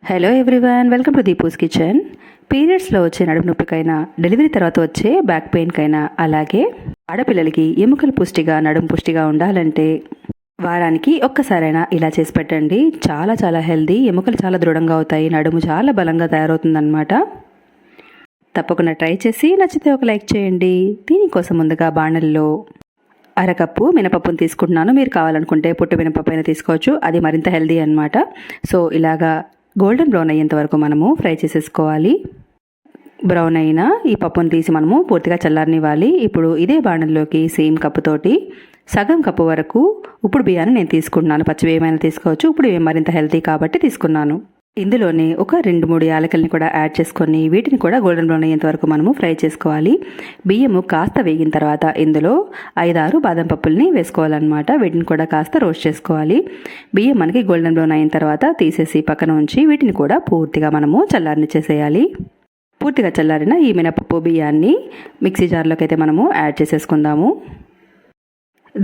Hello everyone, welcome to Deepu's kitchen. పీరియడ్స్లో వచ్చే నడుము నొప్పికైనా, డెలివరీ తర్వాత వచ్చే బ్యాక్ పెయిన్కైనా, అలాగే ఆడపిల్లలకి ఎముకలు పుష్టిగా, నడుము పుష్టిగా ఉండాలంటే వారానికి ఒక్కసారైనా ఇలా చేసి పెట్టండి. చాలా చాలా హెల్దీ, ఎముకలు చాలా దృఢంగా అవుతాయి, నడుము చాలా బలంగా తయారవుతుందన్నమాట. తప్పకుండా ట్రై చేసి నచ్చితే ఒక లైక్ చేయండి. దీనికోసం ముందుగా బాణల్లో అరకప్పు మినపప్పును తీసుకుంటున్నాను. మీరు కావాలనుకుంటే పొట్టు మినపప్పు అయినా తీసుకోవచ్చు, అది మరింత హెల్దీ అనమాట. సో ఇలాగా గోల్డెన్ బ్రౌన్ అయ్యేంత వరకు మనము ఫ్రై చేసేసుకోవాలి. బ్రౌన్ అయినా ఈ పప్పును తీసి మనము పూర్తిగా చల్లారనివ్వాలి. ఇప్పుడు ఇదే బాణంలోకి సేమ్ కప్పుతోటి సగం కప్పు వరకు ఉప్పుడు బియ్యాన్ని నేను తీసుకుంటున్నాను. పచ్చివి ఏమైనా తీసుకోవచ్చు, ఇప్పుడు మరింత హెల్తీ కాబట్టి తీసుకున్నాను. ఇందులోనే ఒక 2-3 యాలకుల్ని కూడా యాడ్ చేసుకొని వీటిని కూడా గోల్డెన్ బ్రౌన్ అయ్యేంత వరకు మనము ఫ్రై చేసుకోవాలి. బియ్యము కాస్త వేగిన తర్వాత ఇందులో 5-6 బాదం పప్పుల్ని వేసుకోవాలన్నమాట. వీటిని కూడా కాస్త రోస్ట్ చేసుకోవాలి. బియ్యం మనకి గోల్డెన్ బ్రౌన్ అయిన తర్వాత తీసేసి పక్కన ఉంచి వీటిని కూడా పూర్తిగా మనము చల్లారనిచ్చేసేయాలి. పూర్తిగా చల్లారిన ఈ మినపప్పు బియ్యాన్ని మిక్సీ జార్లోకి అయితే మనము యాడ్ చేసేసుకుందాము.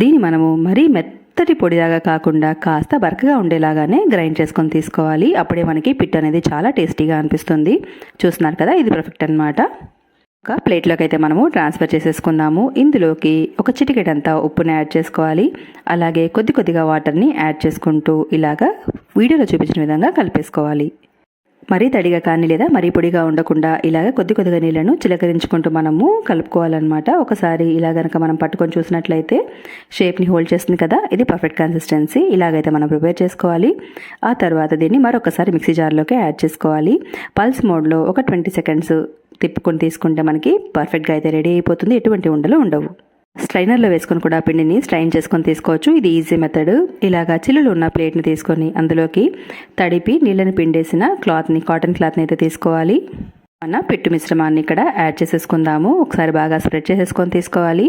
దీన్ని మనము మరీ మెత్తటి పొడిలాగా కాకుండా కాస్త బరకగా ఉండేలాగానే గ్రైండ్ చేసుకొని తీసుకోవాలి. అప్పుడే మనకి పిట్టు అనేది చాలా టేస్టీగా అనిపిస్తుంది. చూస్తున్నారు కదా, ఇది పర్ఫెక్ట్ అనమాట. ఒక ప్లేట్లోకి అయితే మనము ట్రాన్స్ఫర్ చేసేసుకుందాము. ఇందులోకి ఒక చిటికెడంతా ఉప్పుని యాడ్ చేసుకోవాలి. అలాగే కొద్దిగా వాటర్ని యాడ్ చేసుకుంటూ ఇలాగా వీడియోలో చూపించిన విధంగా కలిపేసుకోవాలి. మరీ తడిగా కానీ లేదా మరీ పొడిగా ఉండకుండా ఇలాగ కొద్దిగా నీళ్ళను చిలకరించుకుంటూ మనము కలుపుకోవాలన్నమాట. ఒకసారి ఇలా కనుక మనం పట్టుకొని చూసినట్లయితే షేప్ని హోల్డ్ చేస్తుంది కదా, ఇది పర్ఫెక్ట్ కన్సిస్టెన్సీ. ఇలాగైతే మనం ప్రిపేర్ చేసుకోవాలి. ఆ తర్వాత దీన్ని మరొకసారి మిక్సీ జార్లోకి యాడ్ చేసుకోవాలి. పల్స్ మోడ్లో ఒక 20 సెకండ్స్ తిప్పుకొని తీసుకుంటే మనకి పర్ఫెక్ట్గా అయితే రెడీ అయిపోతుంది. ఎటువంటి ఉండలు ఉండవు. స్ట్రైనర్లో వేసుకొని కూడా పిండిని స్ట్రైన్ చేసుకొని తీసుకోవచ్చు. ఇది ఈజీ మెథడ్. ఇలాగా చిల్లులు ఉన్న ప్లేట్ని తీసుకొని అందులోకి తడిపి నీళ్ళని పిండేసిన కాటన్ క్లాత్ని అయితే తీసుకోవాలి. మన పిట్టు మిశ్రమాన్ని ఇక్కడ యాడ్ చేసేసుకుందాము. ఒకసారి బాగా స్ప్రెడ్ చేసేసుకొని తీసుకోవాలి.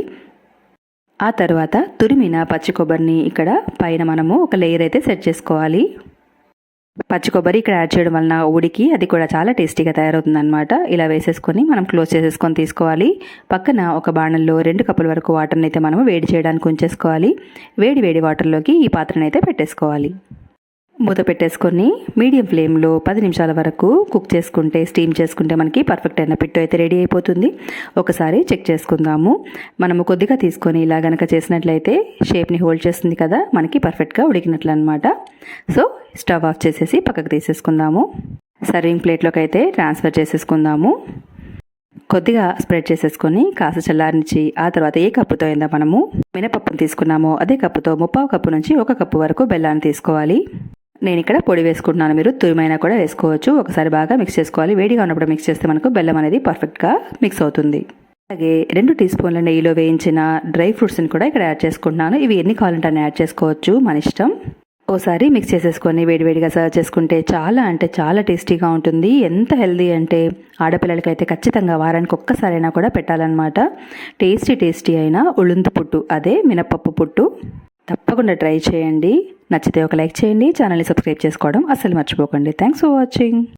ఆ తర్వాత తురిమిన పచ్చి కొబ్బరిని ఇక్కడ పైన మనము ఒక లేయర్ అయితే సెట్ చేసుకోవాలి. పచ్చి కొబ్బరి ఇక్కడ యాడ్ చేయడం వలన ఉడికి అది కూడా చాలా టేస్టీగా తయారవుతుంది అనమాట. ఇలా వేసేసుకొని మనం క్లోజ్ చేసేసుకొని తీసుకోవాలి. పక్కన ఒక బాణల్లో 2 కప్పుల వరకు వాటర్ని అయితే మనం వేడి చేయడానికి ఉంచేసుకోవాలి. వేడి వాటర్లోకి ఈ పాత్రను అయితే పెట్టేసుకోవాలి. మూత పెట్టేసుకొని మీడియం ఫ్లేమ్లో 10 నిమిషాల వరకు కుక్ చేసుకుంటే, స్టీమ్ చేసుకుంటే మనకి పర్ఫెక్ట్ అయిన పిట్టు అయితే రెడీ అయిపోతుంది. ఒకసారి చెక్ చేసుకుందాము. మనము కొద్దిగా తీసుకొని ఇలా గనక చేసినట్లయితే షేప్ని హోల్డ్ చేస్తుంది కదా, మనకి పర్ఫెక్ట్గా ఉడికినట్లు అనమాట. సో స్టవ్ ఆఫ్ చేసేసి పక్కకు తీసేసుకుందాము. సర్వింగ్ ప్లేట్లోకి అయితే ట్రాన్స్ఫర్ చేసేసుకుందాము. కొద్దిగా స్ప్రెడ్ చేసేసుకొని కాస్త చల్లారనిచ్చి ఆ తర్వాత ఏ కప్పుతో అయినా మనము మినపప్పును తీసుకున్నామో అదే కప్పుతో 1/4 కప్పు నుంచి 1 కప్పు వరకు బెల్లాన్ని తీసుకోవాలి. నేను ఇక్కడ పొడి వేసుకుంటున్నాను, మీరు తురిమైనా కూడా వేసుకోవచ్చు. ఒకసారి బాగా మిక్స్ చేసుకోవాలి. వేడిగా ఉన్నప్పుడు మిక్స్ చేస్తే మనకు బెల్లం అనేది పర్ఫెక్ట్గా మిక్స్ అవుతుంది. అలాగే 2 టీ స్పూన్ల నెయ్యిలో వేయించిన డ్రై ఫ్రూట్స్ని కూడా ఇక్కడ యాడ్ చేసుకుంటున్నాను. ఇవి ఎన్ని కావాలంటే అన్ని యాడ్ చేసుకోవచ్చు, మన ఇష్టం. ఓసారి మిక్స్ చేసేసుకొని వేడిగా సర్వ్ చేసుకుంటే చాలా అంటే చాలా టేస్టీగా ఉంటుంది. ఎంత హెల్దీ అంటే ఆడపిల్లలకైతే ఖచ్చితంగా వారానికి ఒక్కసారైనా కూడా పెట్టాలన్నమాట. టేస్టీ అయిన ఉళుంతు పుట్టు, అదే మినపప్పు పుట్టు. తప్పకుండా ట్రై చేయండి. నచ్చితే ఒక లైక్ చేయండి. ఛానల్ని సబ్స్క్రైబ్ చేసుకోవడం అస్సలు మర్చిపోకండి. Thanks for watching.